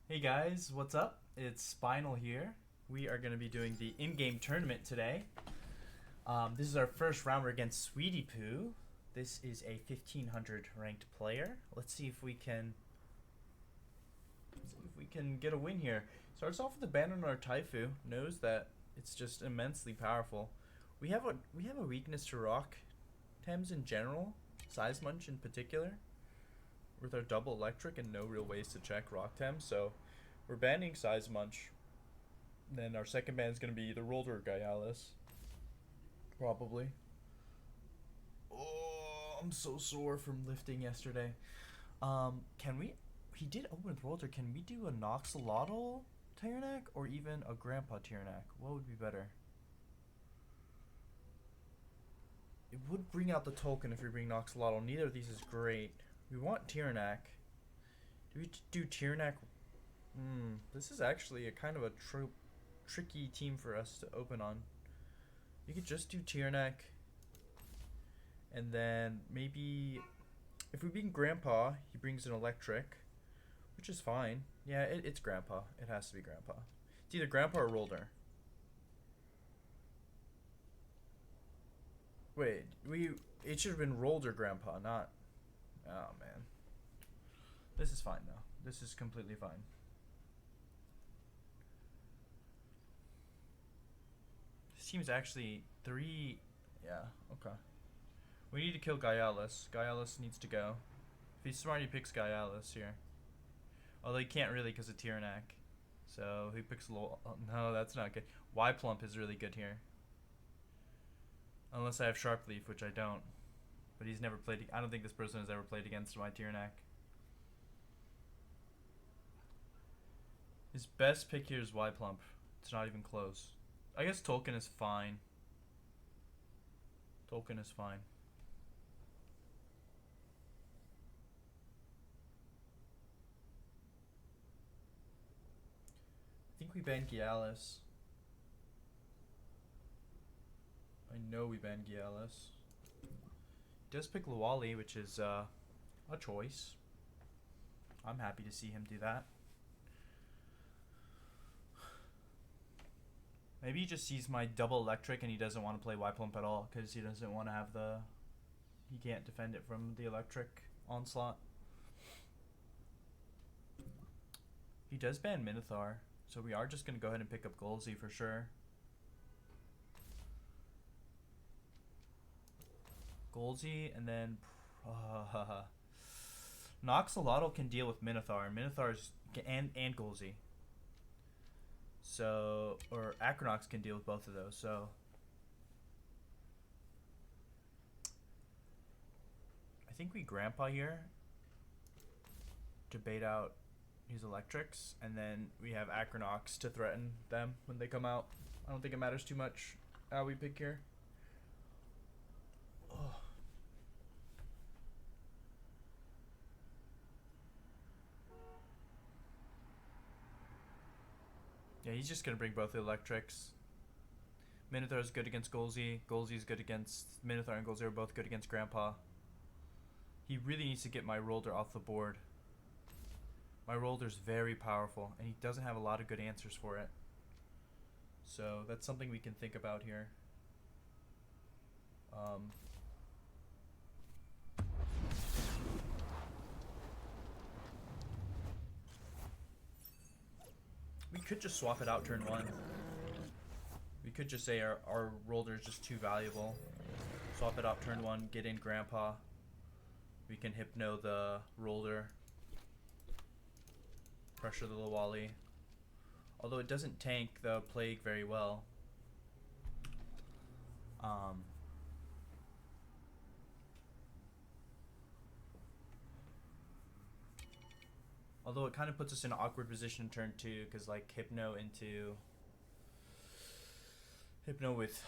Hey guys, what's up? It's Spinal here. We are going to be doing the in-game tournament today. This is our first round. We're against Sweetie Poo. This is a 1500 ranked player. Let's see if we can get a win here. Starts off with a ban on our Taifu. Knows that it's just immensely powerful. We have a weakness to rock Thames in general, Size Munch in particular, with our double electric and no real ways to check rock Thames. So we're banning Size Munch. Then our second ban is going to be the Roller Gaialis. Probably. Oh, I'm so sore from lifting yesterday. Can we? He did open with Roller. Can we do a Noxolotl Tyrannac or even a Grandpa Tyrannac? What would be better? It would bring out the token if we bring Noxolotl. Neither of these is great. We want Tyrannac. Do we do Tyrannac? This is actually a kind of a tricky team for us to open on. You could just do Tyrannac, and then maybe if we bring Grandpa, he brings an electric, which is fine. Yeah, it's Grandpa. It has to be Grandpa. It's either Grandpa or Roller. Wait, it should have been Roller Grandpa, not. Oh man, this is fine though. This is completely fine. This team's actually three. Yeah, okay. We need to kill Gaialis. Gaialis needs to go. If he's smart, he picks Gaialis here. Although he can't really because of Tyrannac. So he picks Lol. Oh, no, that's not good. Y Plump is really good here. Unless I have Sharp Leaf, which I don't. But he's never played. I don't think this person has ever played against my Tyrannac. His best pick here is Y Plump. It's not even close. I guess Tolkien is fine. Tolkien is fine. I think we banned Gialis. I know we banned Gialis. He does pick Luwali, which is a choice. I'm happy to see him do that. Maybe he just sees my double electric and he doesn't want to play Y Plump at all because he doesn't want to have the. He can't defend it from the electric onslaught. He does ban Minotaur, so we are just going to go ahead and pick up Golzy for sure. Golzy and then. Noxolotl can deal with Minotaur. Minotaur's. And Golzy. So. Or Acronox can deal with both of those, so. I think we Grandpa here to bait out his electrics, and then we have Acronox to threaten them when they come out. I don't think it matters too much how we pick here. Oh. Yeah, he's just gonna bring both the electrics. Minotaur's good against Golzy. Golzy's good against Minotaur, and Golzy are both good against Grandpa. He really needs to get my Roller off the board. My Roller's very powerful, and he doesn't have a lot of good answers for it. So that's something we can think about here. We could just swap it out turn one. We could just say our Roller is just too valuable. Swap it out turn one, get in Grandpa. We can Hypno the Roller. Pressure the Luwali. Although it doesn't tank the Plague very well. Although it kind of puts us in an awkward position in turn two, because like Hypno with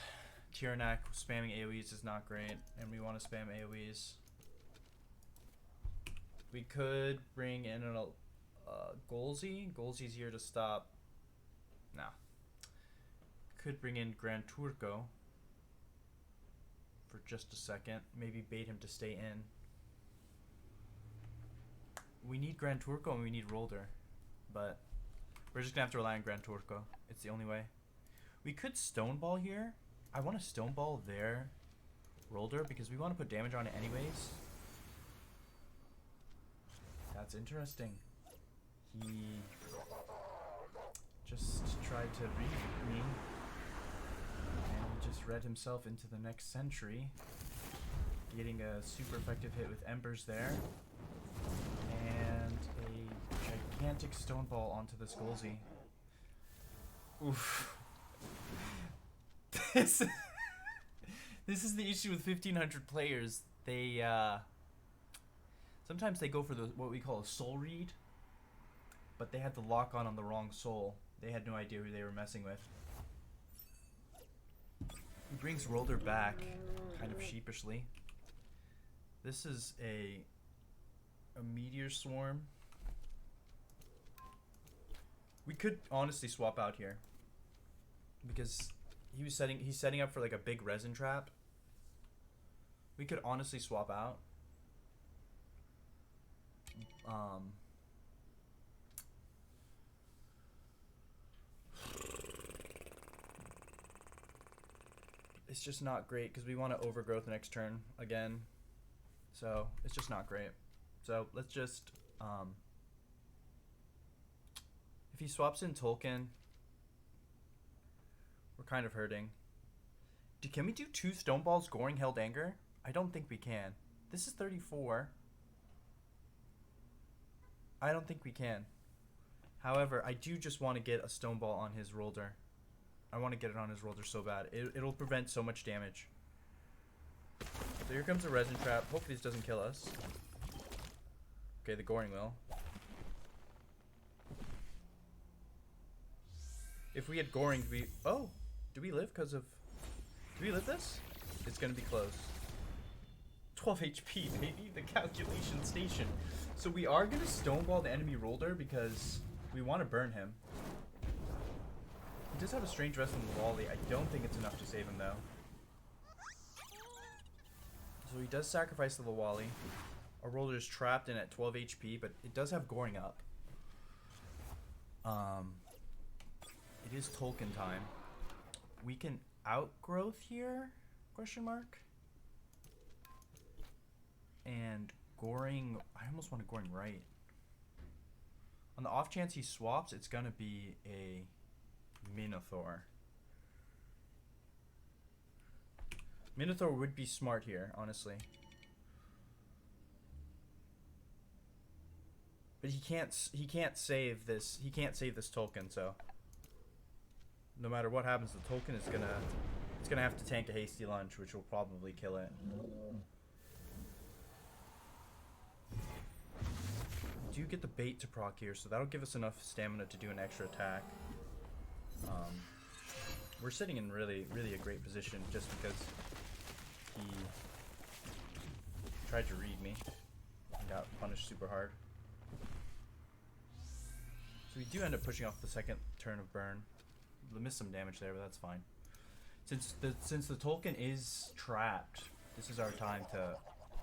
Tyrannac spamming AoEs is not great, and we want to spam AoEs. We could bring in a Golzy. Golzy's here to stop. Nah. Could bring in Gran Turco for just a second. Maybe bait him to stay in. We need Gran Turco and we need Roller. but we're just gonna have to rely on Gran Turco. It's the only way. We could Stoneball here. I want to Stoneball their Rolder because we want to put damage on it anyways. That's interesting. He just tried to read me, and he just read himself into the next century, getting a super effective hit with Embers there, and a gigantic Stoneball onto the Skullsy. Oof. This is the issue with 1,500 players. They sometimes they go for the what we call a soul read, but they had the lock on the wrong soul. They had no idea who they were messing with. He brings Rolder back, kind of sheepishly. This is a Meteor Swarm. We could honestly swap out here because he's setting up for like a big resin trap. We could honestly swap out. It's just not great because we want to overgrowth next turn again. So it's just not great. So let's just if he swaps in Tolkien, we're kind of hurting. Can we do 2 Stoneballs Goring Held Anger? I don't think we can. This is 34. I don't think we can. However, I do just want to get a Stoneball on his Rolder. I want to get it on his Rolder so bad. It'll prevent so much damage. So here comes a Resin Trap. Hopefully this doesn't kill us. Okay, the Goring will. If we had Goring, oh, do we live because of... Do we live this? It's going to be close. 12 HP, baby. The calculation station. So we are going to Stoneball the enemy Rolder because we want to burn him. He does have a strange rest on the Wally. I don't think it's enough to save him, though. So he does sacrifice the Lawali. Our Rolder is trapped in at 12 HP, but it does have Goring up. It is Tolkien time. We can outgrowth here? Question mark. And Goring, I almost want to Goring right. On the off chance he swaps, it's gonna be a Minotaur. Minotaur would be smart here, honestly. But he can't save this. He can't save this Tolkien, so no matter what happens, the Tolkien is gonna have to tank a hasty lunge, which will probably kill it. We do get the bait to proc here, so that'll give us enough stamina to do an extra attack. We're sitting in really a great position just because he tried to read me and got punished super hard. So we do end up pushing off the second turn of burn. We'll miss some damage there, but that's fine. Since the Tolkien is trapped, this is our time to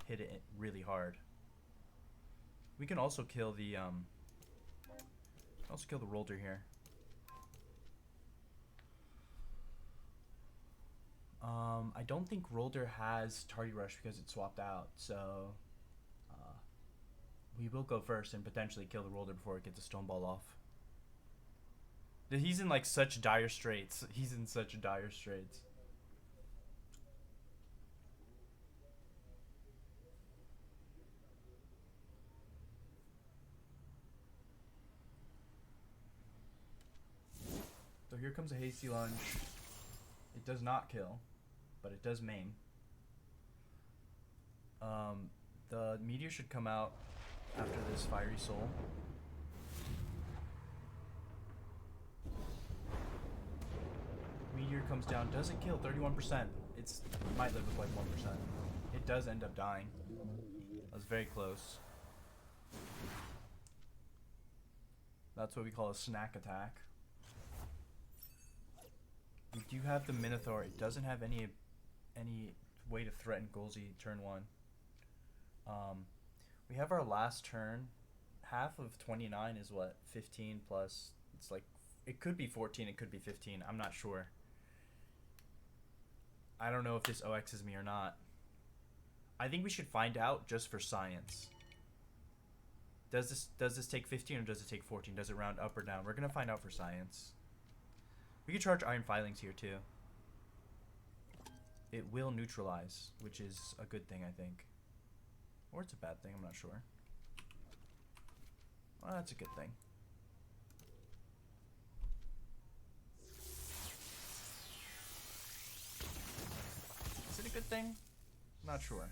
hit it really hard. We can also kill the Rolder here. I don't think Rolder has Tardy Rush because it swapped out, so we will go first and potentially kill the Rolder before it gets a Stoneball off. He's in like such dire straits. He's in such dire straits. So here comes a hasty lunge. It does not kill, but it does maim. The meteor should come out after this Fiery Soul. Meteor comes down, doesn't kill, 31%. It might live with like 1%. It does end up dying. That was very close. That's what we call a snack attack. We do have the Minotaur. It doesn't have any way to threaten Golzy turn 1. We have our last turn half of 29 is what? 15 plus. It's like, it could be 14, it could be 15. I'm not sure. I don't know if this OXs me or not. I think we should find out just for science. Does this take 15 or does it take 14? Does it round up or down? We're gonna find out for science. We could charge iron filings here too. It will neutralize, which is a good thing, I think. Or it's a bad thing, I'm not sure. Well, that's a good thing. Is it a good thing? Not sure.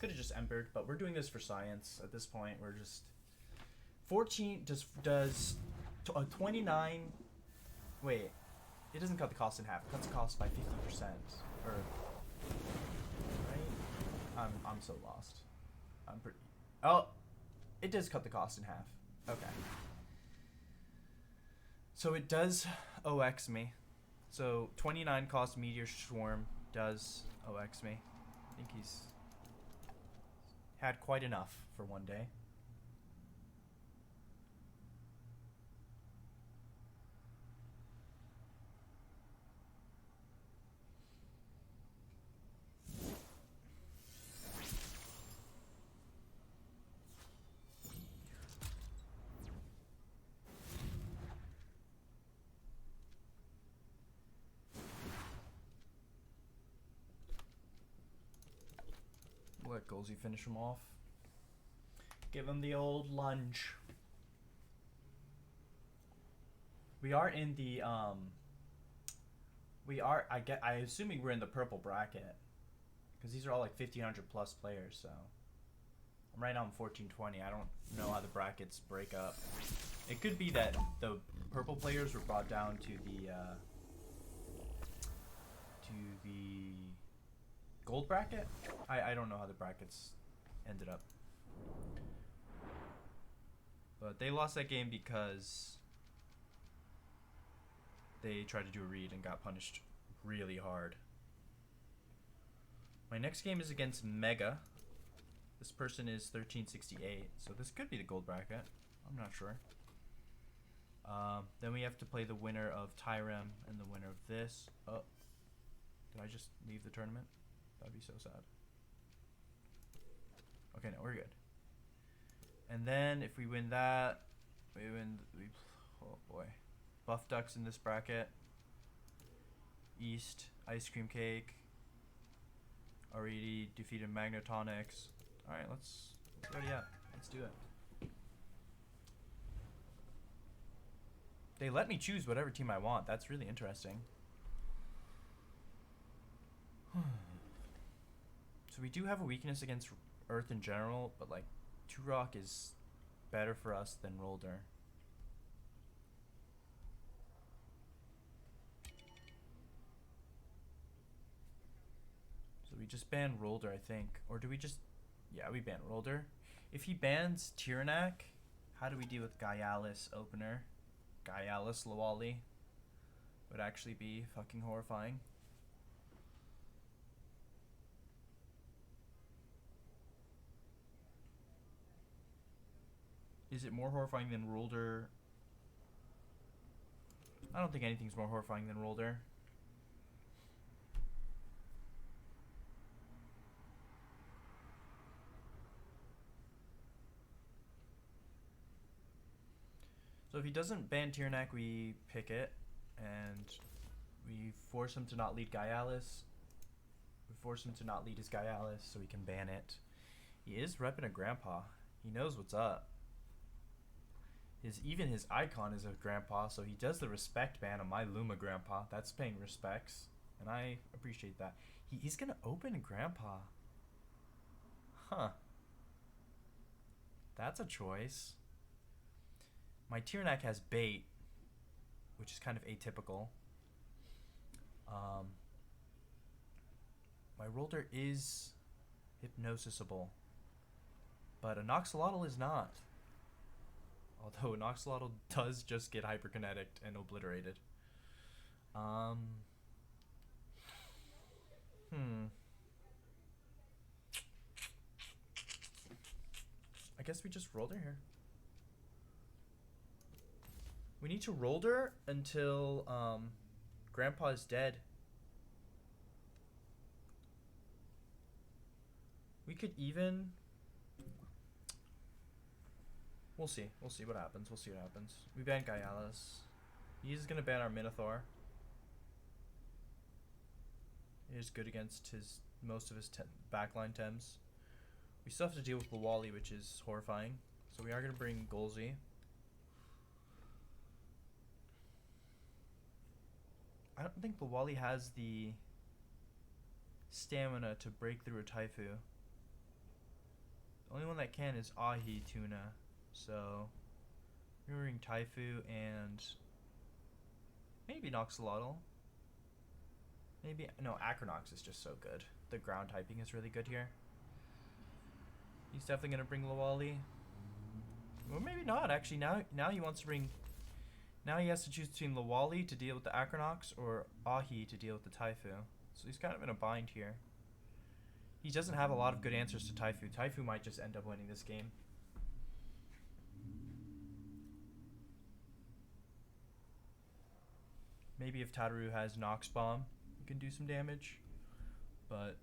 Could have just embered, but we're doing this for science at this point. We're just 14 does 29. Wait, it doesn't cut the cost in half. It cuts the cost by 50%. Or right? I'm so lost. I'm pretty. Oh, it does cut the cost in half. Okay. So it does OX me. So 29 cost Meteor Swarm does OX me. I think he's had quite enough for one day. Let Golsey finish him off. Give him the old lunge. We are in the I assuming we're in the purple bracket, because these are all like 1500 plus players. So I'm right now in 1420. I don't know how the brackets break up. It could be that the purple players were brought down to the gold bracket. I don't know how the brackets ended up, but they lost that game because they tried to do a read and got punished really hard. My next game is against Mega. This person is 1368, so this could be the gold bracket. I'm not sure. Then we have to play the winner of Tyrem and the winner of this. Oh, did I just leave the tournament? That'd be so sad. Okay, no, we're good. And then if we win that, oh boy. Buff Ducks in this bracket. East, Ice Cream Cake. Already defeated Magnetonics. Alright, let's go, yeah. Let's do it. They let me choose whatever team I want. That's really interesting. So we do have a weakness against Earth in general, but like 2-Rock is better for us than Rolder. So we just ban Rolder, I think. Or do we just... Yeah, we ban Rolder. If he bans Tyrannak, how do we deal with Gaialis opener? Gaialis Lawali would actually be fucking horrifying. Is it more horrifying than Rolder? I don't think anything's more horrifying than Rolder. So if he doesn't ban Tyrannak, we pick it, and we force him to not lead Gaialis. We force him to not lead his Gaialis so we can ban it. He is repping a grandpa. He knows what's up. Even his icon is a grandpa, so he does the respect ban on my Luma grandpa. That's paying respects, and I appreciate that. He's gonna open grandpa. Huh. That's a choice. My Tyrannak has bait, which is kind of atypical. My Rolder is hypnosisable, but an Oxalotl is not. Although an Oxalotl does just get hyperkinetic and obliterated. I guess we just rolled her here. We need to roll her until Grandpa is dead. We could even... We'll see. We'll see what happens. We'll see what happens. We ban Gaialas. He's going to ban our Minotaur. He is good against his most of his backline Tems. We still have to deal with Lawali, which is horrifying. So we are going to bring Golzi. I don't think Lawali has the stamina to break through a Taifu. The only one that can is Ahi Tuna. So we're bring Taifu and maybe Noxolotl. Maybe no, Acronox is just so good. The ground typing is really good here. He's definitely gonna bring Lawali. Well, maybe not. Actually, now he wants to bring. Now he has to choose between Lawali to deal with the Acronox or Ahi to deal with the Taifu. So he's kind of in a bind here. He doesn't have a lot of good answers to Taifu. Taifu might just end up winning this game. Maybe if Tataru has Nox Bomb, he can do some damage. But...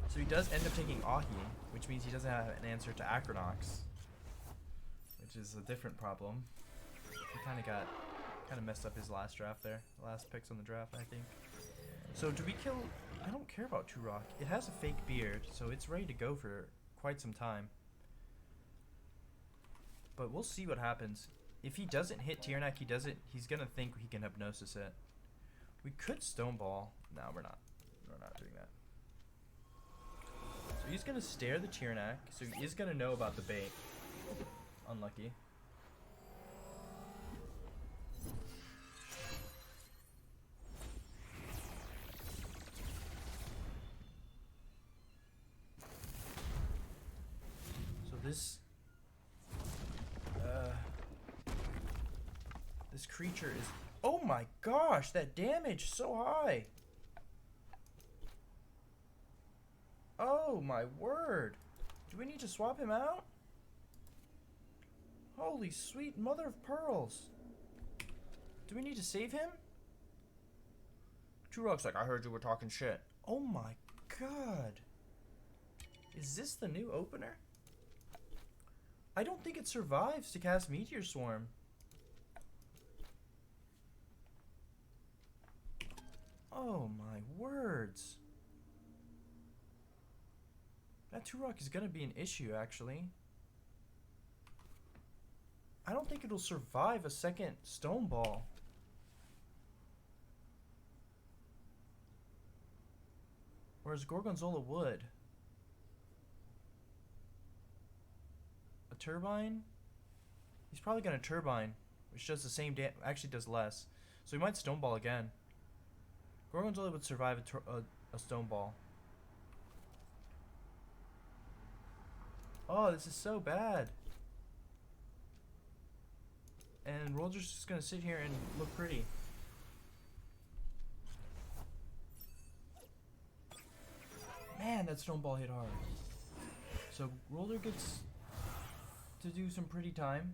So he does end up taking Ahi, which means he doesn't have an answer to Acronox. Which is a different problem. He kind of messed up his last draft there. Last picks on the draft, I think. So do we kill... I don't care about Turok. It has a fake beard, so it's ready to go for quite some time. But we'll see what happens. If he doesn't hit Tiernak, he's gonna think he can Hypnosis it. We could Stoneball. No, we're not. We're not doing that. So he's gonna stare the Tiernak, so he is gonna know about the bait. Unlucky. So this creature is... Oh my gosh, that damage so high. Oh my word. Do we need to swap him out? Holy sweet mother of pearls. Do we need to save him? Turok's like, I heard you were talking shit. Oh my god. Is this the new opener? I don't think it survives to cast Meteor Swarm. Oh my words. That Turok is gonna be an issue, actually. I don't think it'll survive a second Stone Ball. Whereas Gorgonzola would. A Turbine? He's probably gonna Turbine, which does the same damage, actually does less. So he might Stone Ball again. Gorgonzola would survive a Stone Ball. Oh, this is so bad. And Rolger's just gonna sit here and look pretty. Man, that Stone Ball hit hard. So Roller gets to do some pretty time.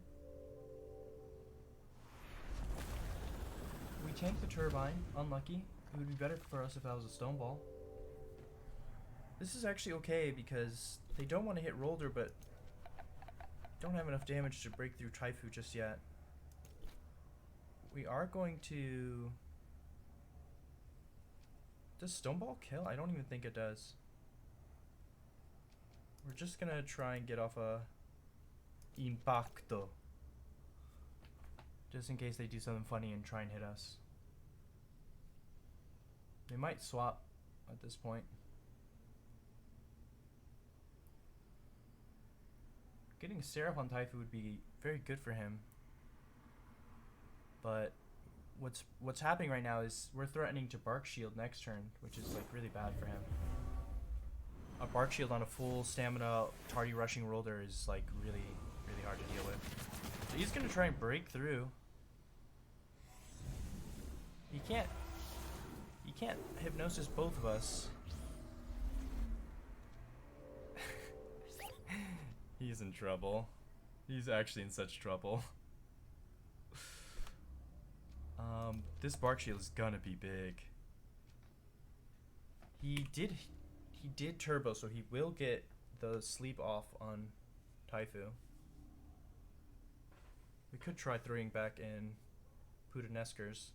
We tank the Turbine, unlucky. It would be better for us if that was a Stone Ball. This is actually okay because they don't want to hit Rolder, but don't have enough damage to break through Taifu just yet. We are going to... Does Stone Ball kill? I don't even think it does. We're just gonna try and get off a Impacto. Just in case they do something funny and try and hit us. They might swap at this point. Getting Seraph on Taifu would be very good for him. But what's happening right now is we're threatening to Bark Shield next turn, which is like really bad for him. A Bark Shield on a full stamina tardy rushing Roller is like really hard to deal with. So he's gonna try and break through. He can't Hypnosis both of us. He's in trouble. He's actually in such trouble. This bark shield is gonna be big. He did turbo, so he will get the sleep off on Taifu. We could try throwing back in Putaneskers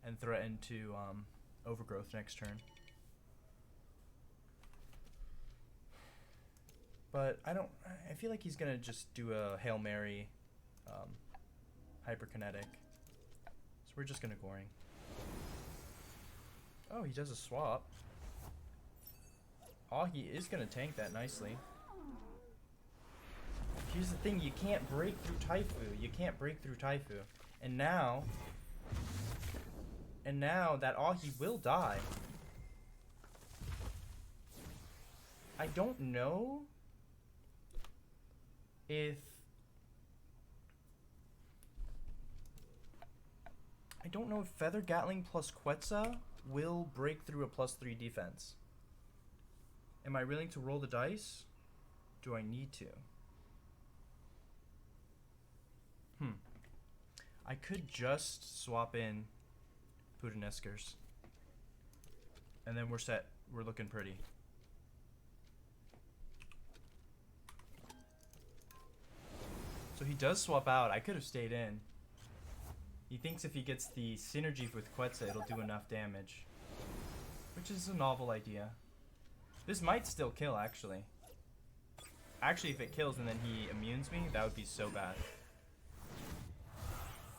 and threaten to Overgrowth next turn. But I feel like he's gonna just do a Hail Mary hyperkinetic. So we're just gonna Goring. Oh, he does a swap. Oh, he is gonna tank that nicely. Here's the thing, you can't break through Taifu. You can't break through Taifu. And now that Ahi will die. I don't know if Feather Gatling plus Quetzal will break through a +3 defense. Am I willing to roll the dice? Do I need to? I could just swap in Putaneskers. And then we're set. We're looking pretty. So he does swap out. I could have stayed in. He thinks if he gets the synergy with Quetzal, it'll do enough damage. Which is a novel idea. This might still kill, actually. Actually, if it kills and then he immunes me, that would be so bad.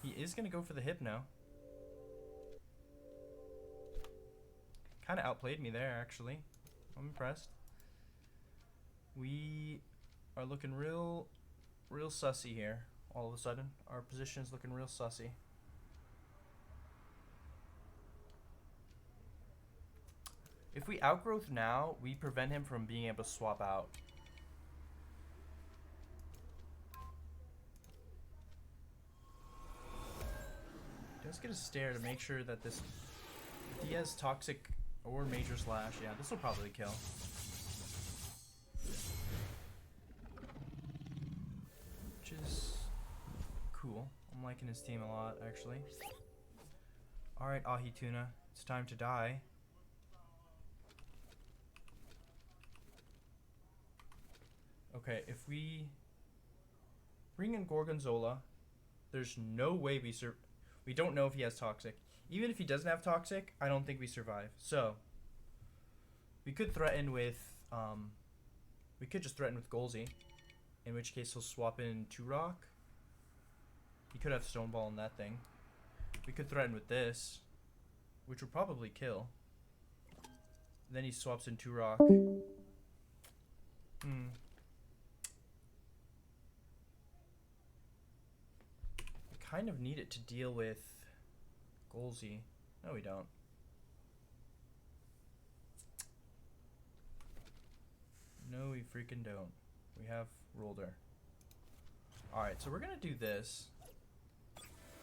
He is going to go for the Hypno. Kind of outplayed me there, actually. I'm impressed. We are looking real sussy here. All of a sudden, our position is looking real sussy. If we Outgrowth now, we prevent him from being able to swap out. Let's get a stare to make sure that this... If he has Toxic or Major Slash, yeah, this will probably kill. Which is cool. I'm liking his team a lot, actually. Alright, Ahi Tuna. It's time to die. Okay, if we bring in Gorgonzola, there's no way we don't know if he has Toxic. Even if he doesn't have Toxic, I don't think we survive. So, we could threaten with, we could just threaten with Golzy, in which case he'll swap in 2-Rock. He could have Stoneball in that thing. We could threaten with this, which would probably kill. Then he swaps in 2-Rock. Kind of need it to deal with Golzy. No, we don't. No, we freaking don't. We have Rolder. Alright, so we're gonna do this.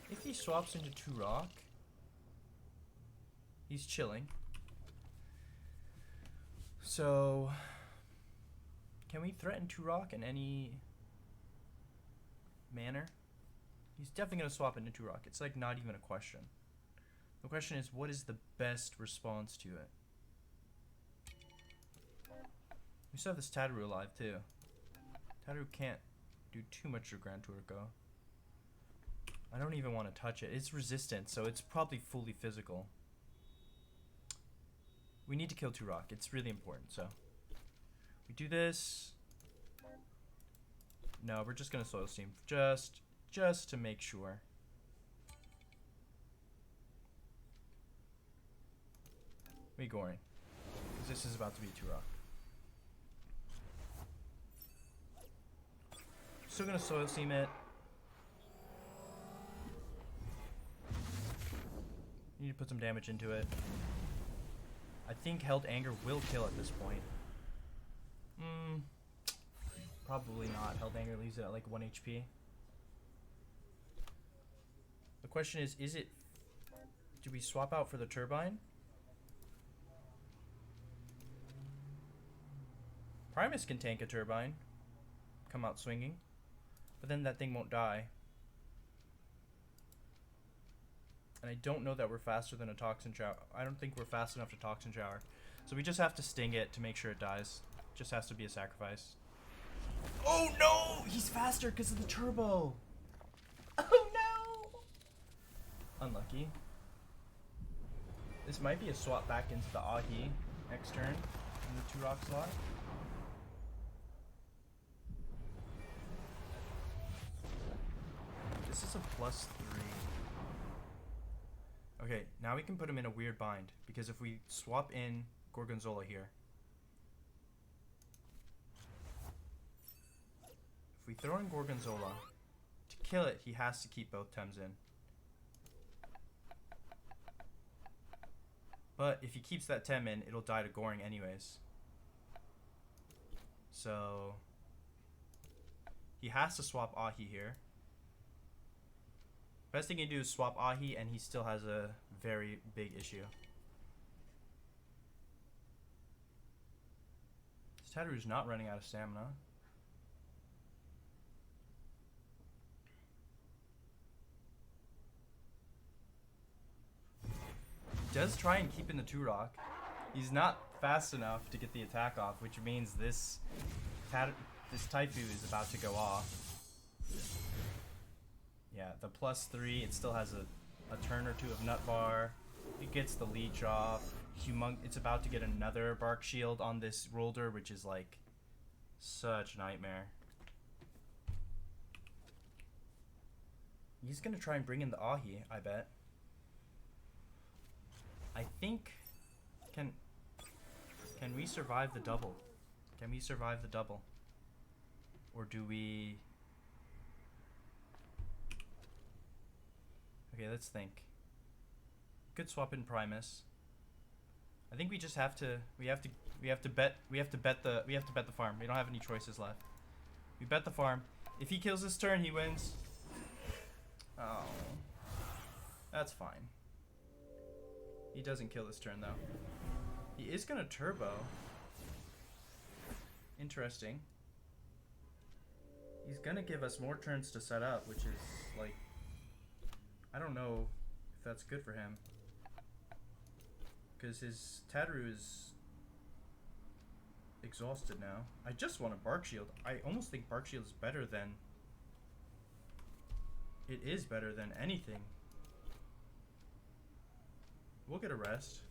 If he swaps into 2-Rock, he's chilling. So, can we threaten 2-Rock in any manner? He's definitely going to swap into 2-Rock. It's like not even a question. The question is, what is the best response to it? We still have this Tataru alive too. Tataru can't do too much to Grand Turco. I don't even want to touch it. It's resistant, so it's probably fully physical. We need to kill 2-Rock. It's really important, so. We do this. No, we're just going to Soil Steam. Just to make sure. We Goring. Because this is about to be 2-Rock. Still gonna Soil Steam it. Need to put some damage into it. I think Held Anger will kill at this point. Probably not. Held Anger leaves it at like 1 HP. The question is it... Do we swap out for the Turbine? Primus can tank a Turbine. come out swinging. But then that thing won't die. And I don't know that we're faster than a Toxin Shower. I don't think we're fast enough to Toxin Shower. So we just have to sting it to make sure it dies. Just has to be a sacrifice. Oh no! He's faster because of the turbo! Oh no! Unlucky. This might be a swap back into the Ahi next turn in the 2-rock slot. This is a +3. Okay, now we can put him in a weird bind, because if we swap in Gorgonzola here, if we throw in Gorgonzola, to kill it, he has to keep both Tems in. But if he keeps that Tem in, it'll die to Goring anyways. So he has to swap Ahi here. Best thing he can do is swap Ahi, and he still has a very big issue. This Tataru's not running out of stamina. He does try and keep in the 2-rock. He's not fast enough to get the attack off, which means this Taifu is about to go off. Yeah, the +3, it still has a turn or two of Nut Bar. It gets the leech off. It's about to get another Bark Shield on this Rolder, which is like such a nightmare. He's gonna try and bring in the Ahi, I bet. I think can we survive the double? Can we survive the double? Or do we... Okay, let's think. Could swap in Primus. I think we just have to we have to bet the farm. We don't have any choices left. We bet the farm. If he kills this turn, he wins. Oh. That's fine. He doesn't kill this turn though. He is gonna turbo. Interesting. He's gonna give us more turns to set up, which is like, I don't know if that's good for him. Because his Tataru is exhausted now. I just want a Bark Shield. I almost think Bark Shield is better than... It is better than anything. We'll get a rest.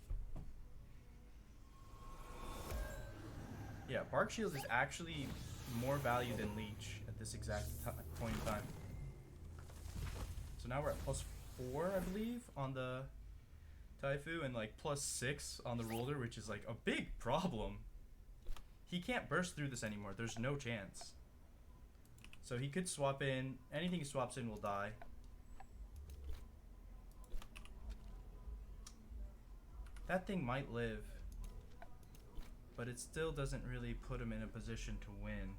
Yeah, Bark Shield is actually more value than Leech at this exact point in time. So now we're at +4, I believe, on the Taifu, and like +6 on the Rolder, which is like a big problem. He can't burst through this anymore. There's no chance. So he could swap in. Anything he swaps in will die. That thing might live, but it still doesn't really put him in a position to win.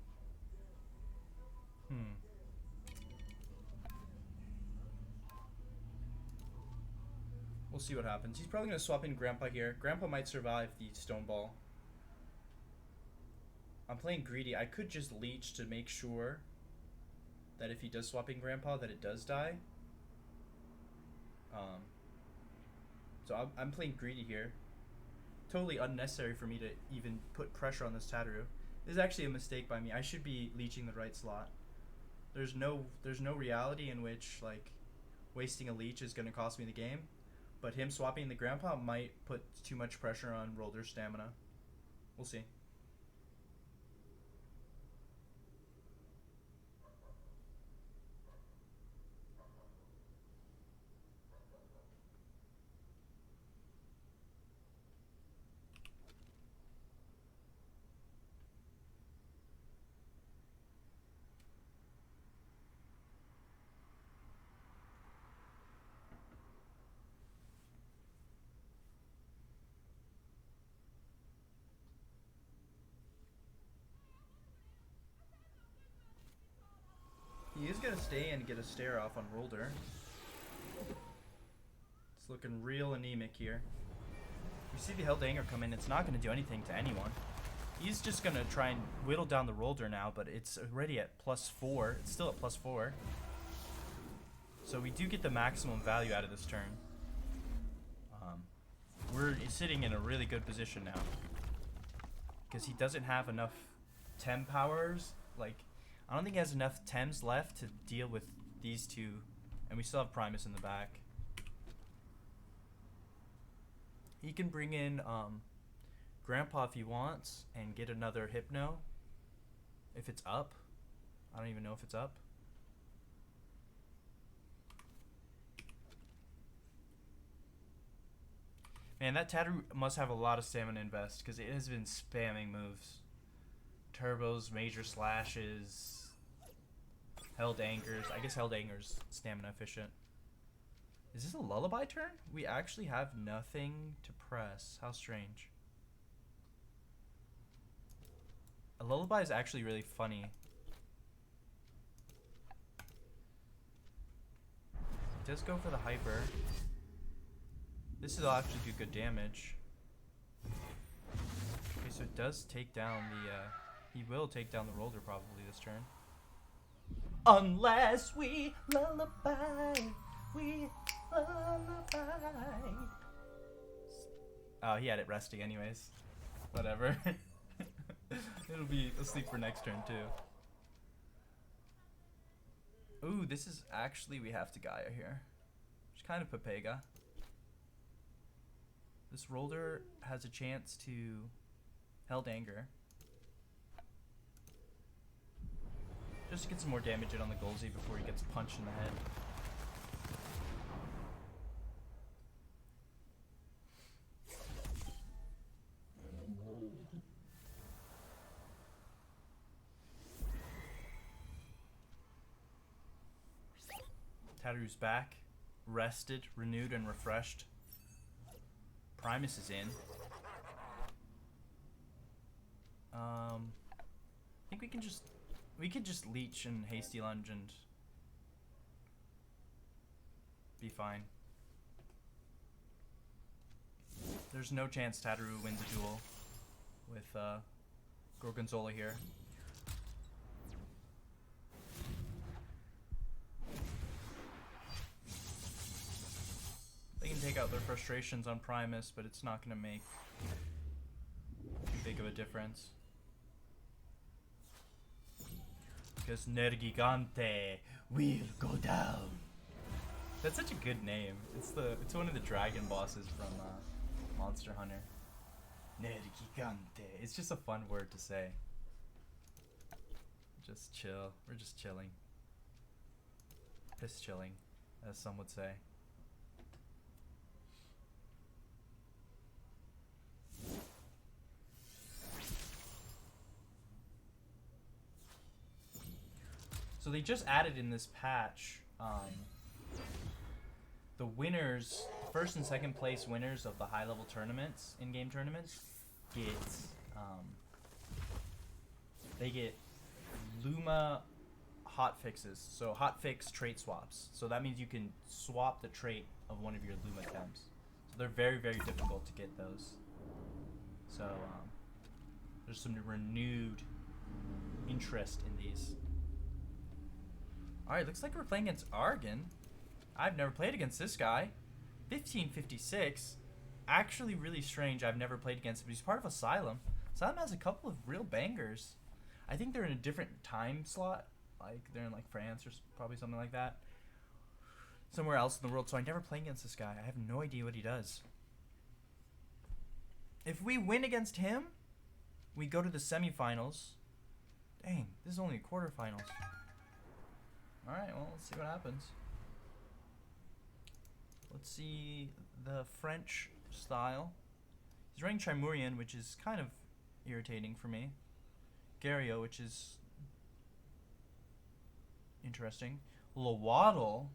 We'll see what happens. He's probably going to swap in Grandpa here. Grandpa might survive the Stone Ball. I'm playing greedy. I could just leech to make sure that if he does swap in Grandpa, that it does die. So I'm playing greedy here. Totally unnecessary for me to even put pressure on this Tataru. This is actually a mistake by me. I should be leeching the right slot. There's no reality in which like wasting a leech is going to cost me the game. But him swapping the Grandpa might put too much pressure on Rolder's stamina. We'll see. He is going to stay and get a stare off on Rolder. It's looking real anemic here. We see the Helldanger come in. It's not going to do anything to anyone. He's just gonna try and whittle down the Rolder now, but it's already at +4. It's still at +4. So we do get the maximum value out of this turn. We're sitting in a really good position now. Because he doesn't have enough Tem powers. Like, I don't think he has enough Tems left to deal with these two. And we still have Primus in the back. He can bring in Grandpa if he wants and get another Hypno. If it's up. I don't even know if it's up. Man, that Tattoo must have a lot of stamina invest because it has been spamming moves. Turbos, major slashes, held angers. I guess held angers stamina efficient. Is this a lullaby turn? We actually have nothing to press. How strange. A lullaby is actually really funny. It does go for the hyper. This will actually do good damage. Okay, so it does take down the, he will take down the Rolder probably this turn. Unless we lullaby, we lullaby. Oh, he had it resting anyways. Whatever. It'll be asleep for next turn too. Ooh, this is actually, we have to Gaia here. It's kind of Pepega. This Rolder has a chance to held anger. Just to get some more damage in on the Golzy before he gets punched in the head. Tattoo's back, rested, renewed, and refreshed. Primus is in. I think we could just leech and hasty lunge and be fine. There's no chance Tataru wins a duel with Gorgonzola here. They can take out their frustrations on Primus, but it's not going to make too big of a difference. Because Nergigante will go down. That's such a good name. It's one of the dragon bosses from Monster Hunter. Nergigante. It's just a fun word to say. Just chill. We're just chilling. Piss chilling, as some would say. So they just added in this patch, the winners, first and second place winners of the high level tournaments, in-game tournaments, get, they get Luma hotfixes. So hotfix trait swaps. So that means you can swap the trait of one of your Luma Tems. So they're very, very difficult to get those. So there's some renewed interest in these. Alright, looks like we're playing against Argon. I've never played against this guy. 1556. Actually really strange. I've never played against him, but he's part of Asylum. Asylum has a couple of real bangers. I think they're in a different time slot. Like, they're in, like, France or probably something like that. Somewhere else in the world. So I never played against this guy. I have no idea what he does. If we win against him, we go to the semifinals. Dang, this is only a quarterfinals. Alright, well, let's see what happens. Let's see the French style. He's running Trimurian, which is kind of irritating for me. Gario, which is interesting. Lawaddle?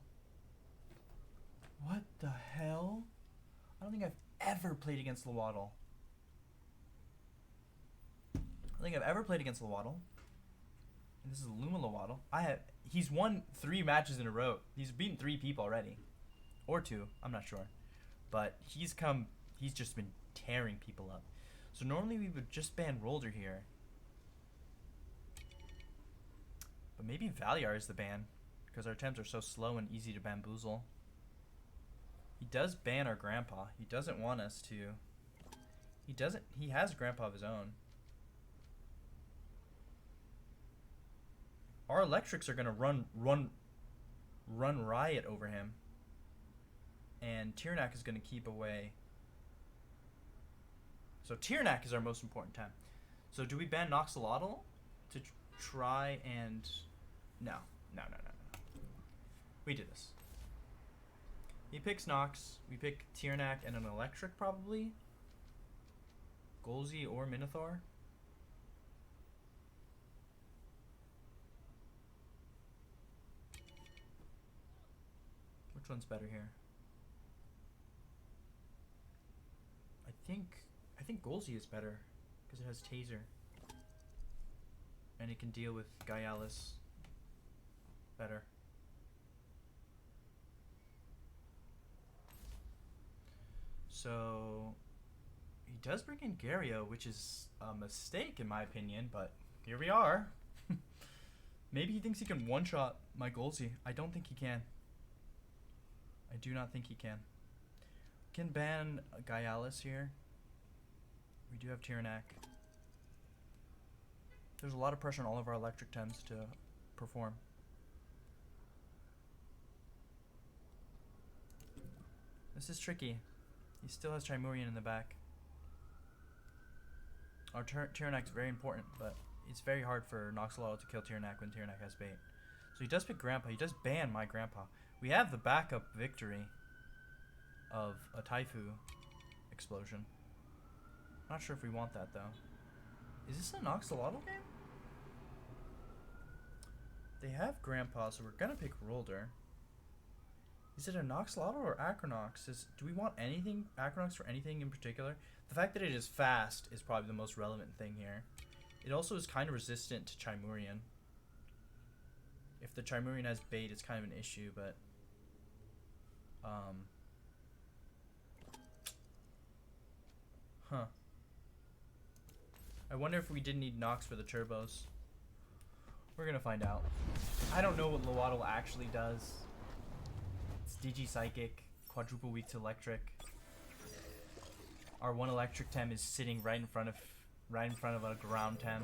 What the hell? I don't think I've ever played against Lawaddle. And this is Luma Lawaddle. He's won 3 matches in a row. He's beaten 3 people already. Or 2, I'm not sure. But he's just been tearing people up. So normally we would just ban Rolder here. But maybe Valiar is the ban, because our attempts are so slow and easy to bamboozle. He does ban our Grandpa. He doesn't want us to. He has a Grandpa of his own. Our electrics are gonna run riot over him. And Tyrnak is gonna keep away. So Tyrnak is our most important time. So do we ban Noxolotl to try and... No. We do this. He picks Nox. We pick Tyrnak and an electric probably. Golzy or Minotaur. Which one's better here? I think Golzy is better because it has Taser. And it can deal with Gaialis better. So he does bring in Gario, which is a mistake in my opinion, but here we are. Maybe he thinks he can one-shot my Golzy. I don't think he can. I do not think he can. We can ban Gaialis here. We do have Tyrnak. There's a lot of pressure on all of our electric Tems to perform. This is tricky. He still has Trimurian in the back. Our Tyrnak's very important, but it's very hard for Noxolotl to kill Tyrnak when Tyrnak has bait. So he does pick Grandpa. He does ban my Grandpa. We have the backup victory of a Taifu explosion. Not sure if we want that though. Is this a Noxolotl game? They have Grandpa, so we're gonna pick Rolder. Is it a Noxolotl or Acronox? Do we want anything, Acronox for anything in particular? The fact that it is fast is probably the most relevant thing here. It also is kind of resistant to Chimurian. If the Chimurian has bait, it's kind of an issue, but... Huh. I wonder if we didn't need Nox for the turbos. We're gonna find out. I don't know what Lowaddle actually does. It's Digi-Psychic, quadruple weak to electric. Our one electric Tem is sitting right in front of a ground Tem.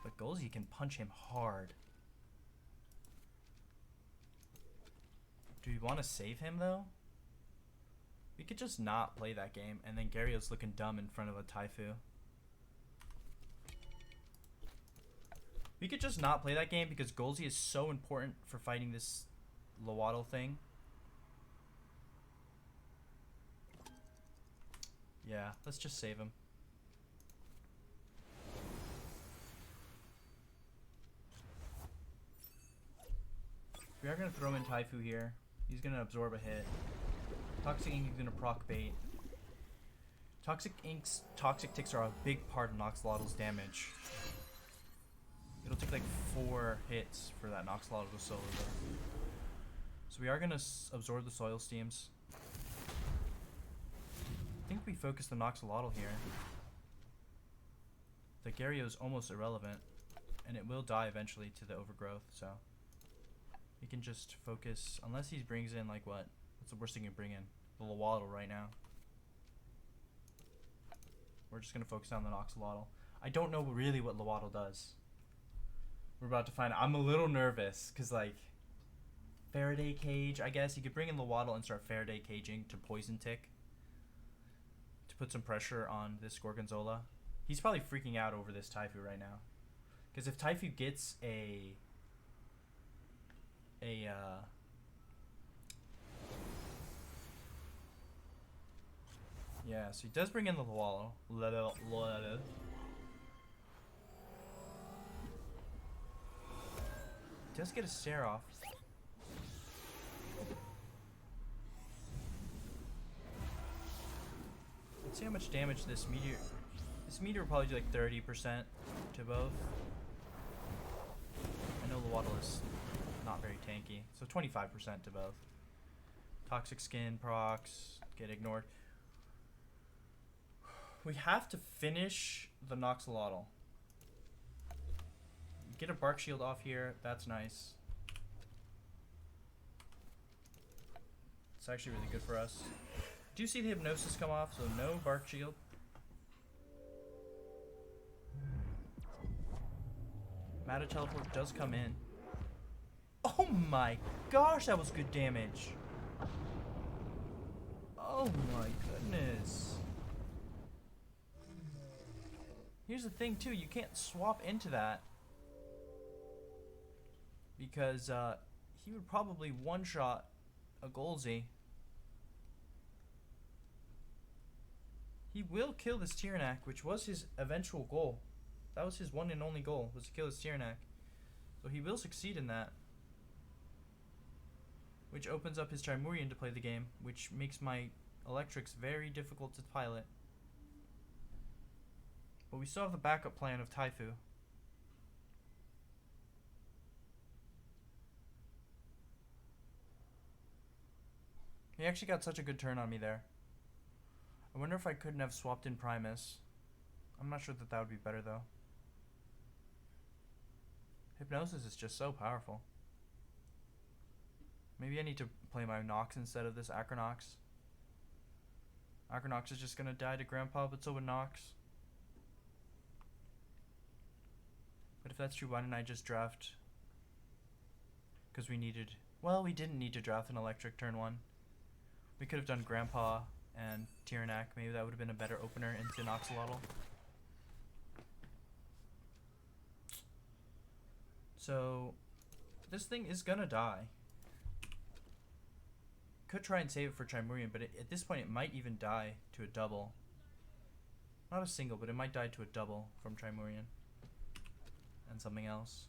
But Golzy can punch him hard. Do we want to save him though? We could just not play that game, and then Gario's looking dumb in front of a Taifu. We could just not play that game because Golzy is so important for fighting this Lowaddle thing. Yeah, let's just save him. We are going to throw in Taifu here. He's going to absorb a hit. Toxic Ink is going to proc bait. Toxic Ink's Toxic Ticks are a big part of Noxolotl's damage. It'll take like 4 hits for that Noxolotl to solo though. So we are going to absorb the Soil Steams. I think we focus the Noxolotl here. The Gario is almost irrelevant, and it will die eventually to the Overgrowth, so we can just focus, unless he brings in like what? What's the worst thing he can bring in? The Lowaddle right now. We're just going to focus on the Noxolotl. I don't know really what Lowaddle does. We're about to find out. I'm a little nervous because like Faraday Cage, I guess. You could bring in Lowaddle and start Faraday Caging to Poison Tick to put some pressure on this Gorgonzola. He's probably freaking out over this Taifu right now. Because if Taifu gets yeah, so he does bring in the Lowaddle. He does get a stare off. Let's see how much damage this meteor. This meteor will probably do like 30% to both. I know Lowaddle is not very tanky, so 25% to both. Toxic Skin, procs, get ignored. We have to finish the Noxolotl. Get a Bark Shield off here. That's nice. It's actually really good for us. Do you see the Hypnosis come off? So no Bark Shield. Mata Teleport does come in. Oh my gosh, that was good damage. Oh my goodness. Here's the thing too, you can't swap into that. Because he would probably one-shot a Golzy. He will kill this Tyrannac, which was his eventual goal. That was his one and only goal, was to kill this Tyrannac. So he will succeed in that. Which opens up his Chimurian to play the game, which makes my Electrics very difficult to pilot. But we still have the backup plan of Taifu. He actually got such a good turn on me there. I wonder if I couldn't have swapped in Primus. I'm not sure that that would be better though. Hypnosis is just so powerful. Maybe I need to play my Nox instead of this Acronox. Acronox is just gonna die to Grandpa, but so would Nox. But if that's true, why didn't I just draft? Because we needed... Well, we didn't need to draft an Electric turn 1. We could have done Grandpa and Tyrannac. Maybe that would have been a better opener into Noxolotl. So, this thing is gonna die. Could try and save it for Chimurian, but at this point it might even die to a double. Not a single, but it might die to a double from Chimurian. And something else.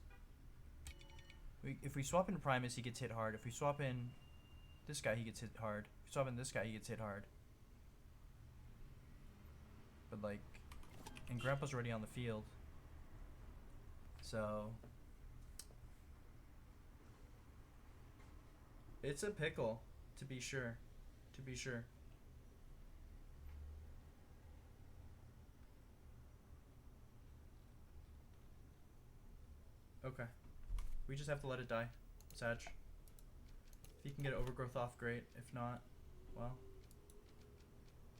If we swap in Primus, he gets hit hard. If we swap in this guy, he gets hit hard. If we swap in this guy, he gets hit hard. But like, and Grandpa's already on the field. So... it's a pickle, to be sure. To be sure. Okay. We just have to let it die. Sag. If you can get Overgrowth off, great. If not, well.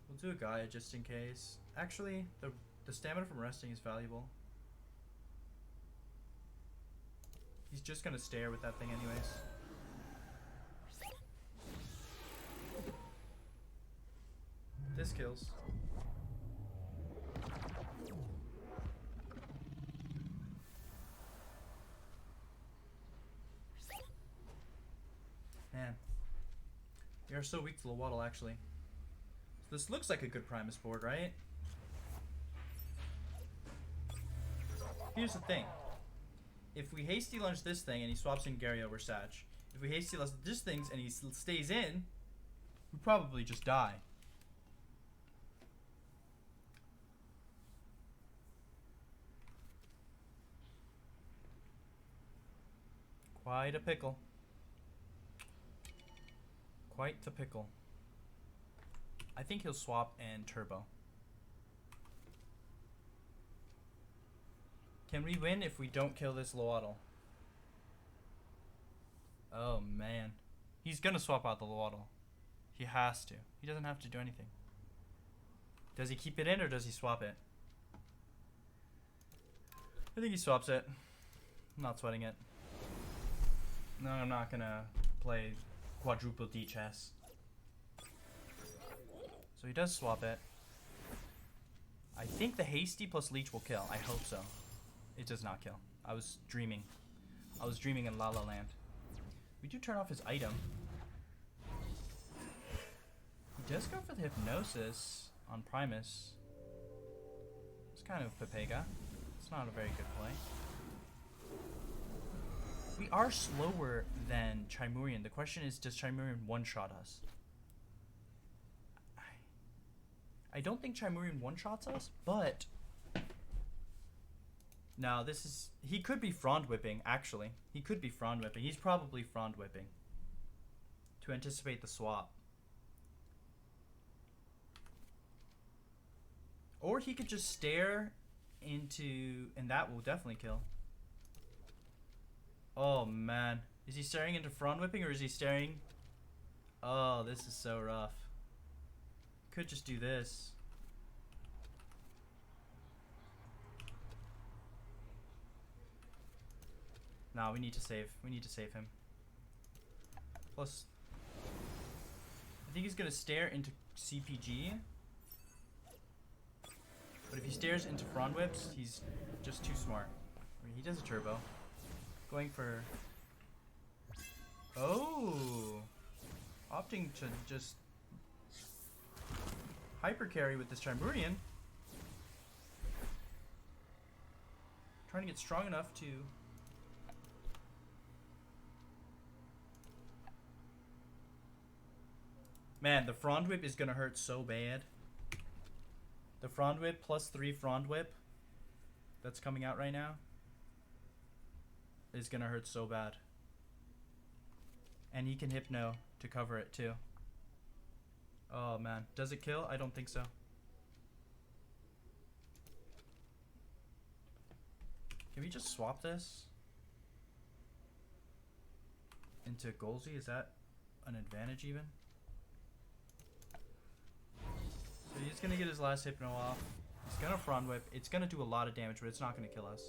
We'll do a Gaia just in case. Actually, the stamina from resting is valuable. He's just gonna stare with that thing anyways. This kills. Man. We are so weak to Lowaddle, actually. So this looks like a good Primus board, right? Here's the thing. If we hasty lunge this thing and he swaps in Gario, we're Sag. If we hasty lunge this thing and he stays in, we probably just die. Quite a pickle. Quite the pickle. I think he'll swap and turbo. Can we win if we don't kill this Lowaddle? Oh man. He's gonna swap out the Lowaddle. He has to. He doesn't have to do anything. Does he keep it in or does he swap it? I think he swaps it. I'm not sweating it. No, I'm not gonna play quadruple D chess. So he does swap it. I think the hasty plus leech will kill. I hope so. It does not kill. I was dreaming. I was dreaming in La La Land. We do turn off his item. He does go for the Hypnosis on Primus. It's kind of Pepega. It's not a very good play. We are slower than Chimurian. The question is, does Chimurian one-shot us? I don't think Chimurian one-shots us, but... No, this is... He could be Frond Whipping, actually. He could be Frond Whipping. He's probably Frond Whipping. to anticipate the swap. Or he could just stare into... And that will definitely kill. Oh, man. Is he staring into frond whipping or is he staring... Oh, this is so rough. Could just do this. Nah, we need to save. We need to save him. Plus... I think he's gonna stare into CPG. But if he stares into frond whips, he's just too smart. I mean, he does a turbo. Going for... Oh! Opting to just... hyper carry with this Chimerian. Trying to get strong enough to... Man, the frond whip is gonna hurt so bad. The frond whip plus 3 frond whip that's coming out right now is gonna hurt so bad. And he can hypno to cover it too. Oh man, does it kill? I don't think so. Can we just swap this into Golzy? Is that an advantage even? So he's gonna get his last hypno off. He's gonna frond whip. It's gonna do a lot of damage, but it's not gonna kill us.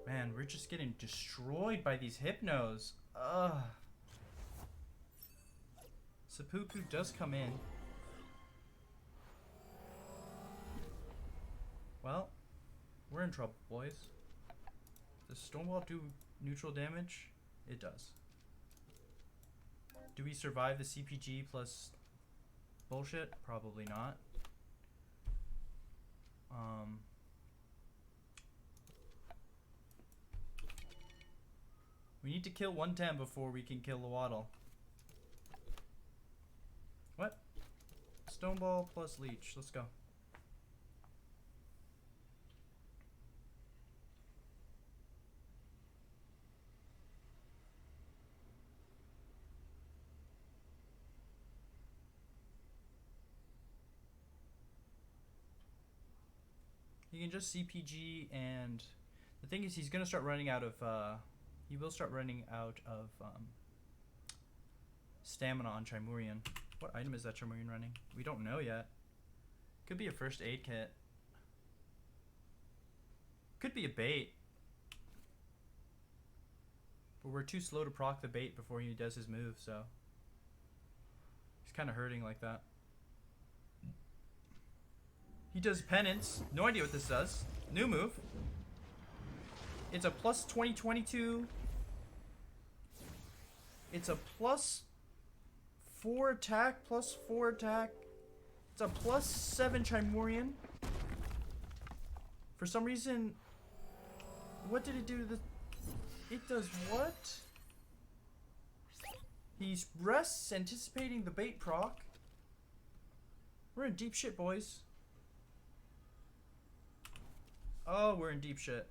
Man, we're just getting destroyed by these hypnos. Ugh. Seppuku does come in. Well, we're in trouble, boys. Does Stonewall do neutral damage? It does. Do we survive the CPG plus bullshit? Probably not. We need to kill 110 before we can kill the Waddle. What? Stoneball plus Leech. Let's go. You can just CPG, and the thing is he's going to start running out of, he will start running out of stamina on Chimerian. What item is that Chimerian running? We don't know yet. Could be a first aid kit. Could be a bait. But we're too slow to proc the bait before he does his move, so he's kind of hurting like that. He does penance. No idea what this does. New move. It's a plus 2022. It's a plus 4 attack, plus 4 attack. It's a plus 7 Chimerian. For some reason, what did it do to the... It does what? He rests anticipating the bait proc. We're in deep shit, boys. Oh, we're in deep shit.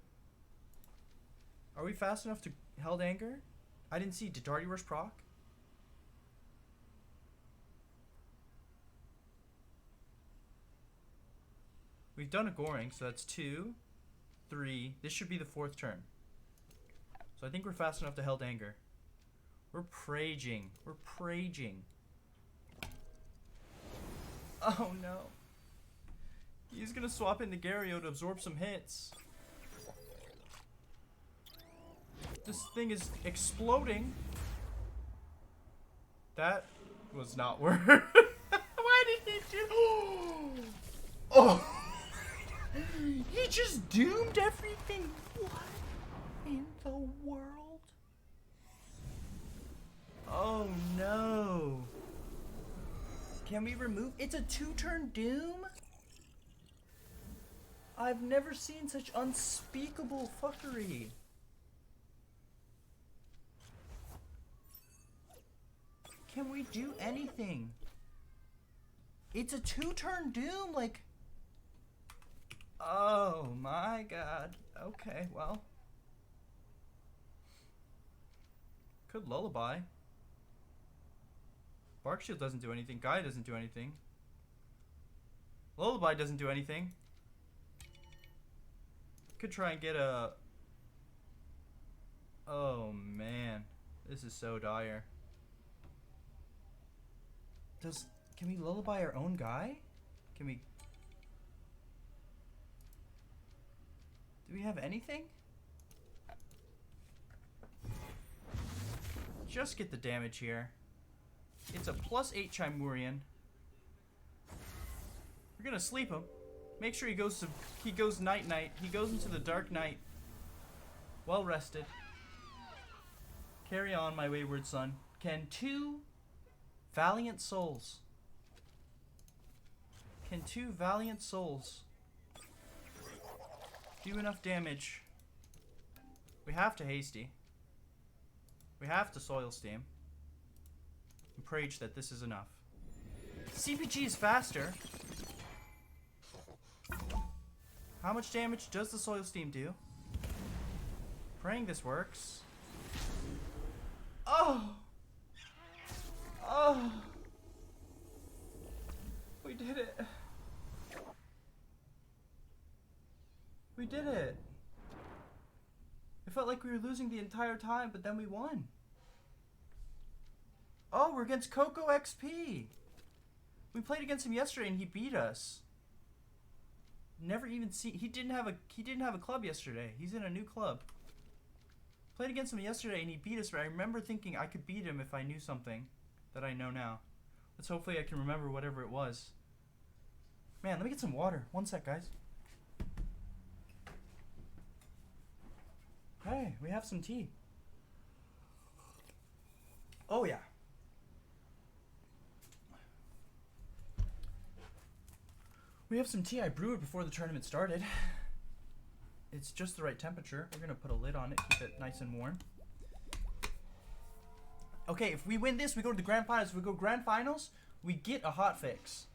Are we fast enough to held anger? I didn't see. Did Darty Rush proc? We've done a Goring, so that's 2, 3. This should be the 4th turn. So I think we're fast enough to held anger. We're praging. We're praging. Oh no. He's gonna swap into Gario to absorb some hits. This thing is exploding. That was not worth. Why did he do? Oh! He just doomed everything. What in the world? Oh no! Can we remove? It's a 2-turn doom. I've never seen such unspeakable fuckery. Can we do anything? It's a 2-turn Doom, like... Oh my god. Okay, well. Could Lullaby. Bark Shield doesn't do anything. Guy doesn't do anything. Lullaby doesn't do anything. Could try and get a... Oh man. This is so dire. Can we Lullaby our own guy? Can we... Do we have anything? Just get the damage here. It's a +8 Chimurian. We're gonna sleep him. Make sure he goes night night. He goes into the dark night. Well rested. Carry on, my wayward son. Can 2 Valiant Souls. Can 2 Valiant Souls do enough damage? We have to Hasty. We have to Soil Steam. And Prage that this is enough. CPG is faster. How much damage does the Soil Steam do? Praying this works. Oh! Oh! We did it. We did it. It felt like we were losing the entire time, but then we won. Oh, we're against Coco XP. We played against him yesterday and he beat us. Never even see. He didn't have a club yesterday. He's in a new club. Played against him yesterday and he beat us. But I remember thinking I could beat him if I knew something that I know now. Let's hopefully I can remember whatever it was. Man, let me get some water. One sec, guys. Hey, we have some tea. Oh yeah. We have some tea. I brewed before the tournament started. It's just the right temperature. We're gonna put a lid on it, keep it nice and warm. Okay, if we win this, we go to the grand finals. If we go grand finals, we get a hot fix.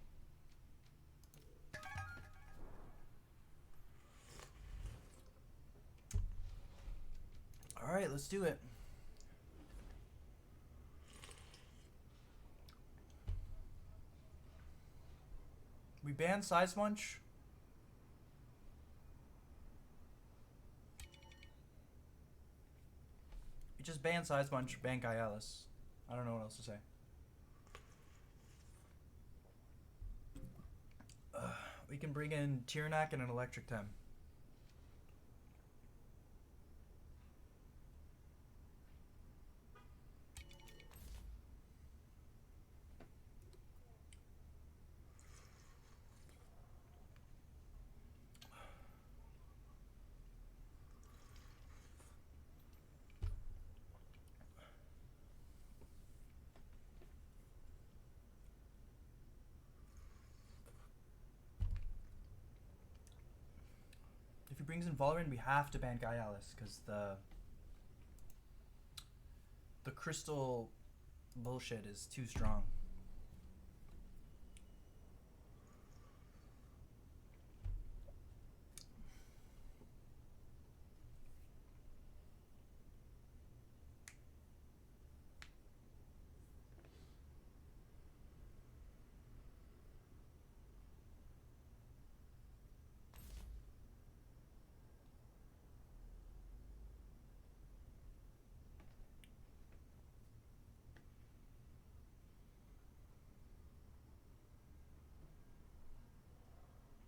All right, let's do it. We ban Size Munch. We just ban Size Munch, ban Gaialis. I don't know what else to say. We can bring in Tyrnak and an Electric Tem. If he brings in Valorant, we have to ban Gaialis because the crystal bullshit is too strong.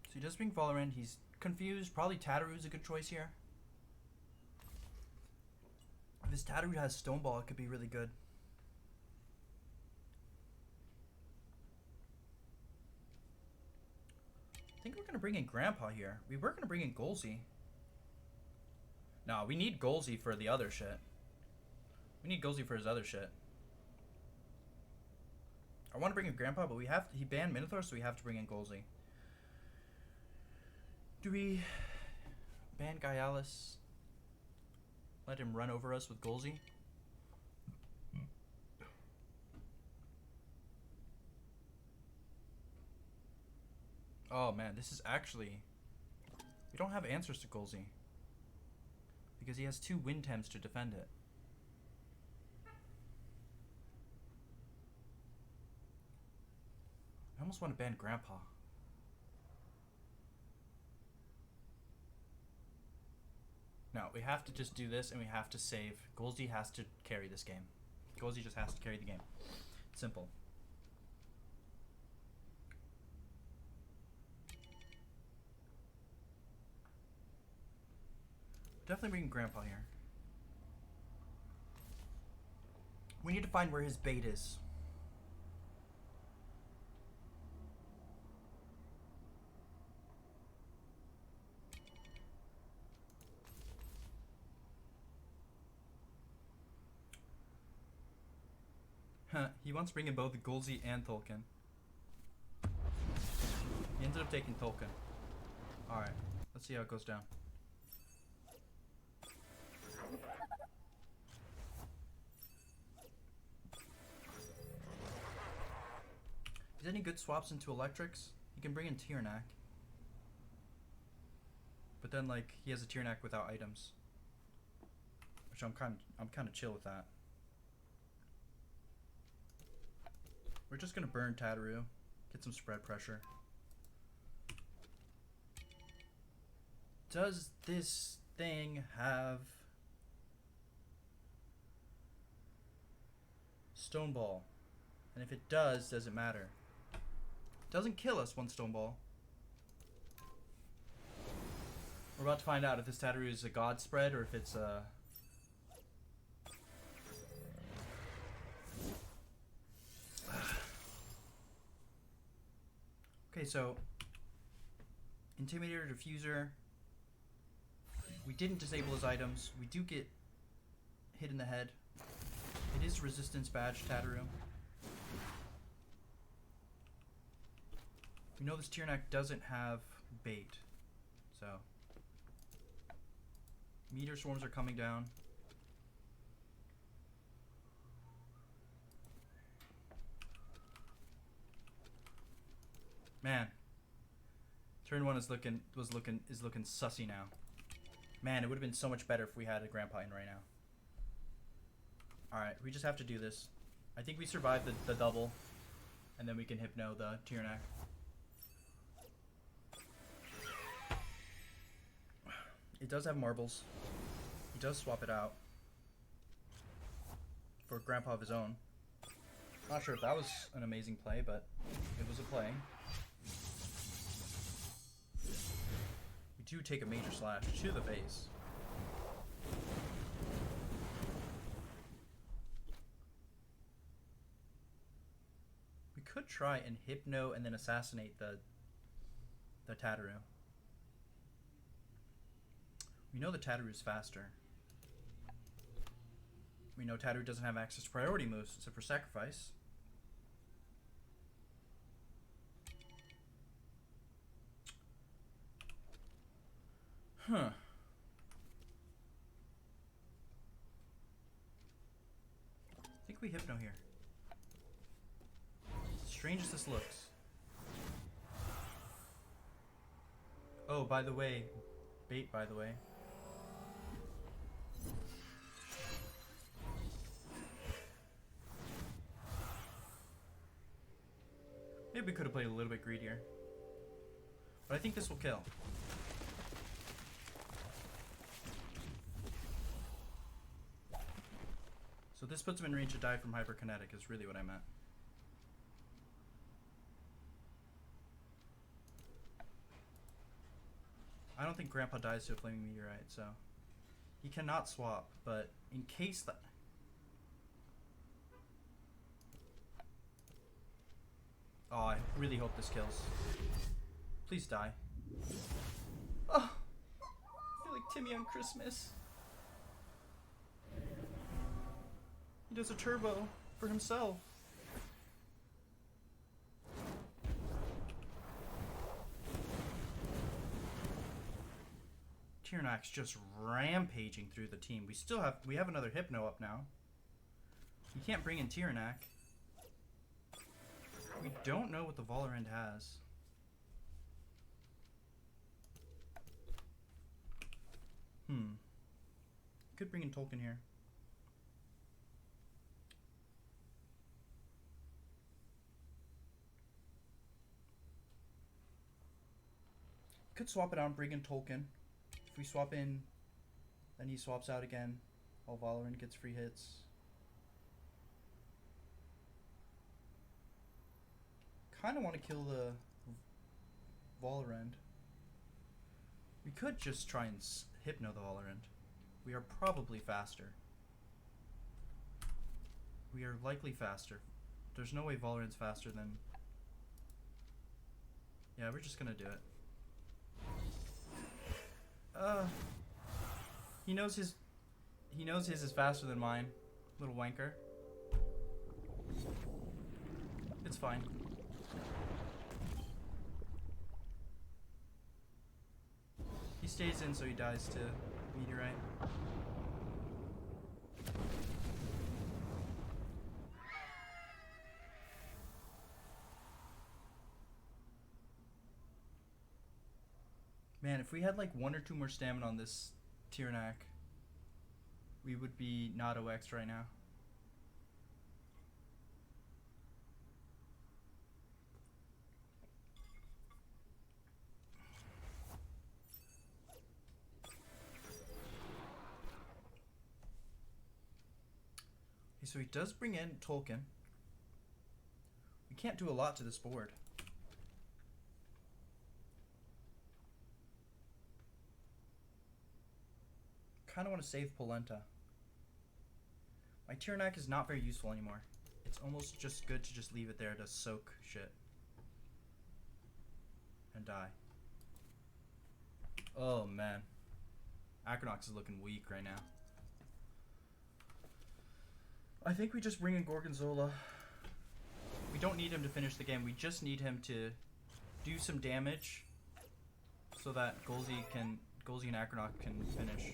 So he does bring Valorant. He's confused. Probably Tataru's a good choice here. If his Tataru has Stoneball, it could be really good. I think we're going to bring in Grandpa here. We were going to bring in Golzy. No, we need Golzy for the other shit. We need Golzy for his other shit. I want to bring in Grandpa, but he banned Minotaur, so we have to bring in Golzy. Do we ban Gaialis? Let him run over us with Golzy? Oh man, this is actually... We don't have answers to Golzi. Because he has 2 wind temps to defend it. I almost want to ban Grandpa. No, we have to just do this and we have to save. Golzi has to carry this game. Golzi just has to carry the game. Simple. Definitely bring Grandpa here. We need to find where his bait is. Huh, he wants to bring in both Golzi and Tolkien. He ended up taking Tolkien. Alright, let's see how it goes down. Is there any good swaps into electrics? He can bring in Tiernak. But then like he has a Tiernak without items. Which I'm kinda chill with that. We're just gonna burn Tataru, get some spread pressure. Does this thing have Stone Ball? And if it does it matter? Doesn't kill us, 1 Stone Ball. We're about to find out if this Tataru is a god spread or if it's a... Okay, so Intimidator, Diffuser. We didn't disable his items. We do get hit in the head. It is resistance badge, Tataru. We know this Tiernak doesn't have bait, so meteor swarms are coming down. Man, turn 1 is looking sussy now. Man, it would have been so much better if we had a Grandpa in right now. All right, we just have to do this. I think we survived the double, and then we can Hypno the Tiernak. It does have marbles. He does swap it out for Grandpa of his own. Not sure if that was an amazing play, but it was a play. We do take a major slash to the face. We could try and Hypno and then assassinate the Tataru. We know the Tataru is faster. We know Tataru doesn't have access to priority moves except for sacrifice. Huh. I think we Hypno here. Strange as this looks. Oh, by the way, bait, by the way. Maybe we could have played a little bit greedier. But I think this will kill. So this puts him in range to die from hyperkinetic is really what I meant. I don't think Grandpa dies to a flaming meteorite, so he cannot swap, but in case that... Oh, I really hope this kills. Please die. Oh, I feel like Timmy on Christmas. He does a turbo for himself. Tiernak's just rampaging through the team. We have another Hypno up now. You can't bring in Tiernak. We don't know what the Valorant has. Could bring in Tolkien here. Could swap it out and bring in Tolkien. If we swap in, then he swaps out again. While Valorant gets free hits. Kind of want to kill the Valorant. We could just try and hypno the Valorant. We are probably faster. We are likely faster. There's no way Valorant's faster than... Yeah, we're just gonna do it. He knows his is faster than mine. Little wanker. It's fine. He stays in so he dies to meteorite. Man, if we had like 1 or 2 more stamina on this Tyrnak, we would be not OX right now. Okay, so he does bring in Tolkien. We can't do a lot to this board. Kind of want to save Polenta. My Tyrnak is not very useful anymore. It's almost just good to just leave it there to soak shit. And die. Oh man. Acronox is looking weak right now. I think we just bring in Gorgonzola. We don't need him to finish the game. We just need him to do some damage so that Golzy and Acronox can finish.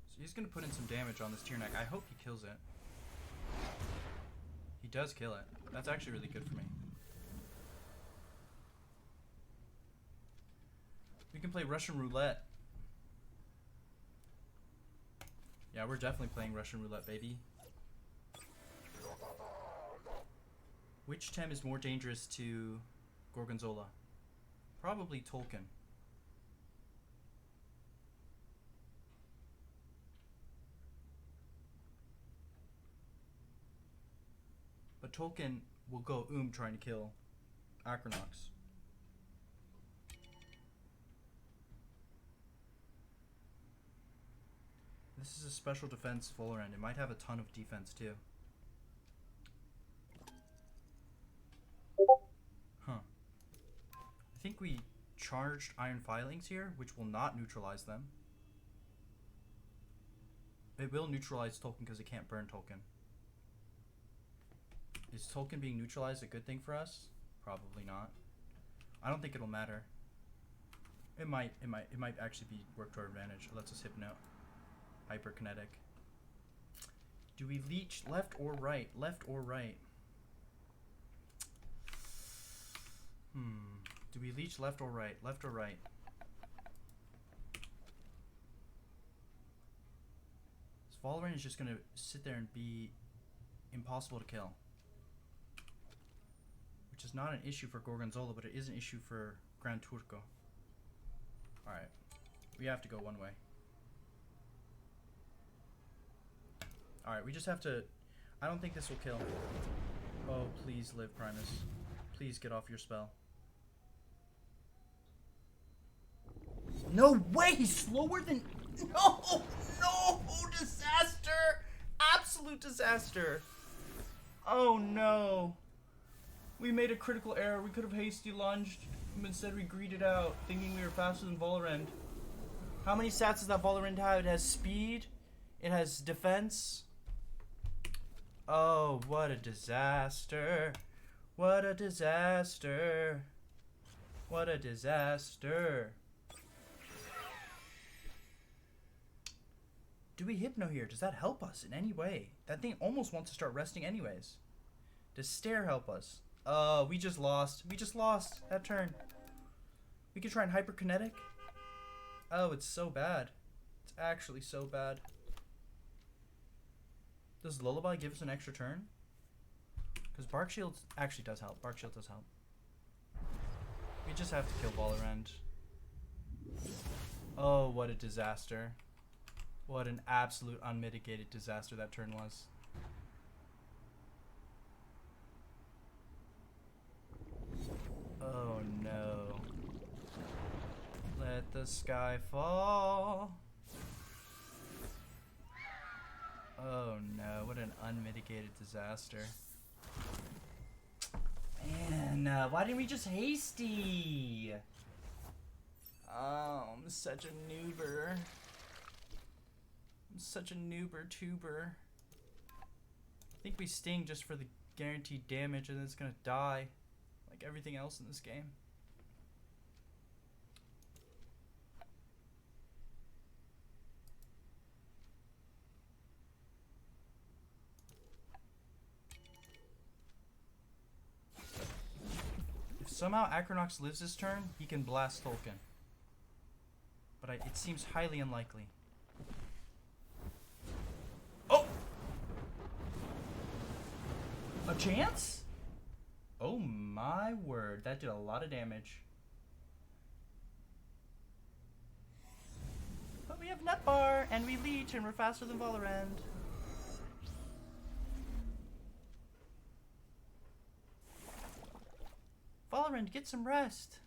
So he's going to put in some damage on this Tyrnak. I hope he kills it. He does kill it. That's actually really good for me. We can play Russian Roulette. Yeah, we're definitely playing Russian Roulette, baby. Which Tem is more dangerous to Gorgonzola? Probably Tolkien. But Tolkien will go trying to kill Acronox. This is a special defense Valorant. It might have a ton of defense too. Huh. I think we charged Iron Filings here, which will not neutralize them. It will neutralize Tolkien because it can't burn Tolkien. Is Tolkien being neutralized a good thing for us? Probably not. I don't think it'll matter. It might actually work to our advantage. It lets us hypno. Hyperkinetic. Do we leech left or right? Left or right? Do we leech left or right? Left or right? This Valorant is just gonna sit there and be impossible to kill. Which is not an issue for Gorgonzola, but it is an issue for Gran Turco. Alright. We have to go one way. Alright, we just have to... I don't think this will kill. Oh, please live, Primus. Please get off your spell. No way! He's slower than... No! No! Disaster! Absolute disaster! Oh no! We made a critical error. We could have hasty lunged. Instead we greeted out, thinking we were faster than Valorant. How many stats does that Valorant have? It has speed. It has defense. Oh, what a disaster. What a disaster. What a disaster. Do we hypno here? Does that help us in any way? That thing almost wants to start resting anyways. Does stare help us? We just lost. We just lost that turn. We can try and hyperkinetic. Oh, it's so bad. It's actually so bad. Does Lullaby give us an extra turn? Because Bark Shield actually does help. Bark Shield does help. We just have to kill Valorant. Oh, what a disaster. What an absolute unmitigated disaster that turn was. Oh no. Let the sky fall. Oh no, what an unmitigated disaster. Man, why didn't we just hasty? Oh, I'm such a noober. I'm such a noober tuber. I think we sting just for the guaranteed damage and then it's gonna die. Like everything else in this game. If somehow Acronox lives this turn, he can blast Tolkien. But it seems highly unlikely. Oh! A chance? Oh my word, that did a lot of damage. But we have Nutbar, and we leech, and we're faster than Valorant. Valorant, get some rest.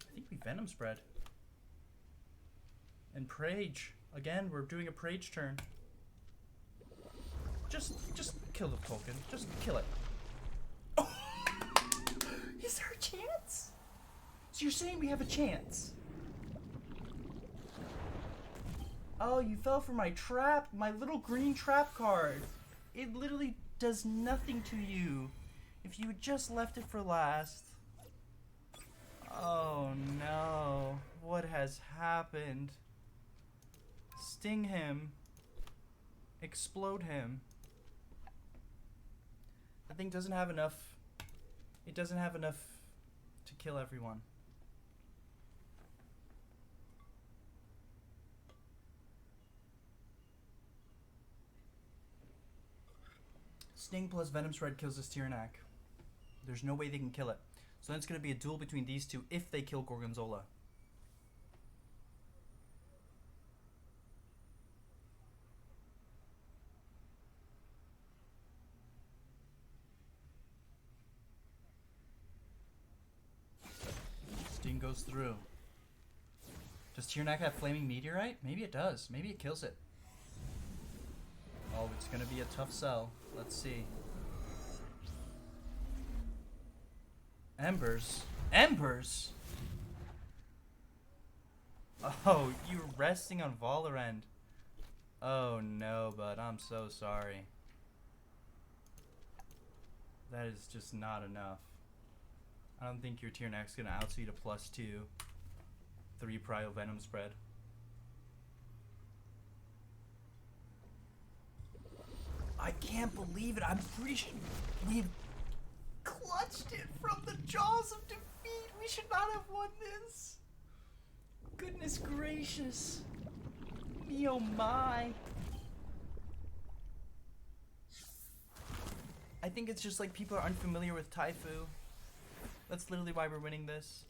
I think we Venom spread. And Prage. Again, we're doing a Prage turn. Just kill the Tolkien. Just kill it. Oh. Is there a chance? So you're saying we have a chance? Oh, you fell for my trap. My little green trap card. It literally does nothing to you. If you had just left it for last. Oh no. What has happened? Sting him. Explode him. That thing doesn't have enough. It doesn't have enough to kill everyone. Sting plus Venom Spread kills this Tyrannac. There's no way they can kill it. So then it's going to be a duel between these two if they kill Gorgonzola. Sting goes through. Does Tyrannac have Flaming Meteorite? Maybe it does. Maybe it kills it. Oh, it's going to be a tough sell. Let's see. Embers. Embers? Oh, you're resting on Valorant. Oh no, bud. I'm so sorry. That is just not enough. I don't think your Tyrannax gonna outspeed a +2 3 Prio Venom spread. I can't believe it. I'm pretty sure we've clutched it from the jaws of defeat. We should not have won this. Goodness gracious. Me oh my. I think it's just like people are unfamiliar with Taifu. That's literally why we're winning this.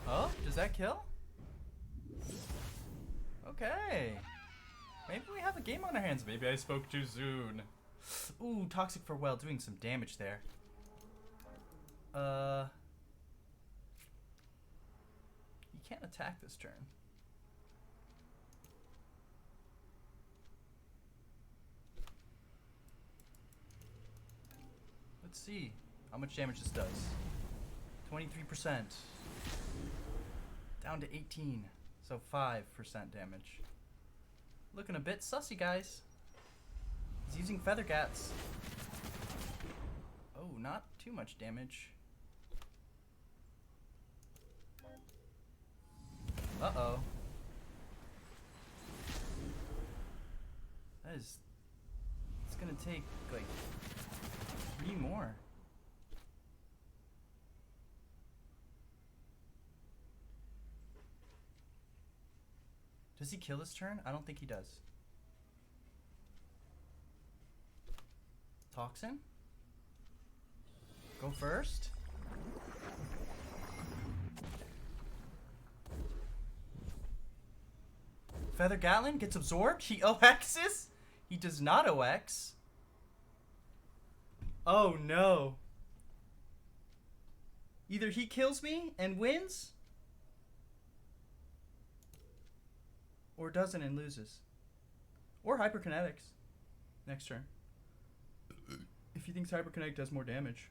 Oh, does that kill? Okay. Maybe we have a game on our hands. Maybe I spoke too soon. Ooh, Toxic Farewell doing some damage there. You can't attack this turn. Let's see how much damage this does. 23%. Down to 18. So 5% damage. Looking a bit sussy, guys. He's using Feather Gats. Oh, not too much damage. Uh-oh. That is... It's gonna take, like... 3 more. Does he kill this turn? I don't think he does. Toxin? Go first? Feather Gatlin gets absorbed? He OXs? He does not OX. Oh no. Either he kills me and wins, or doesn't and loses. Or Hyperkinetics. Next turn. If he thinks Hyperkinetic does more damage.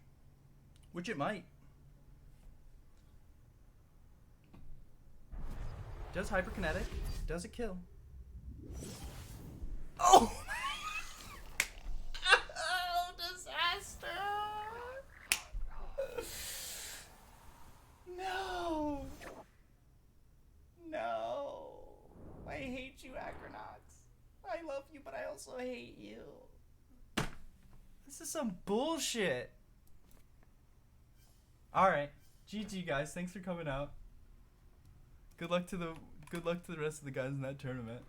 Which it might. Does Hyperkinetic. Does it kill? Oh! Oh, disaster! No! No! I hate you, Acronauts. I love you, but I also hate you. This is some bullshit. Alright. GG, guys. Thanks for coming out. Good luck to the rest of the guys in that tournament.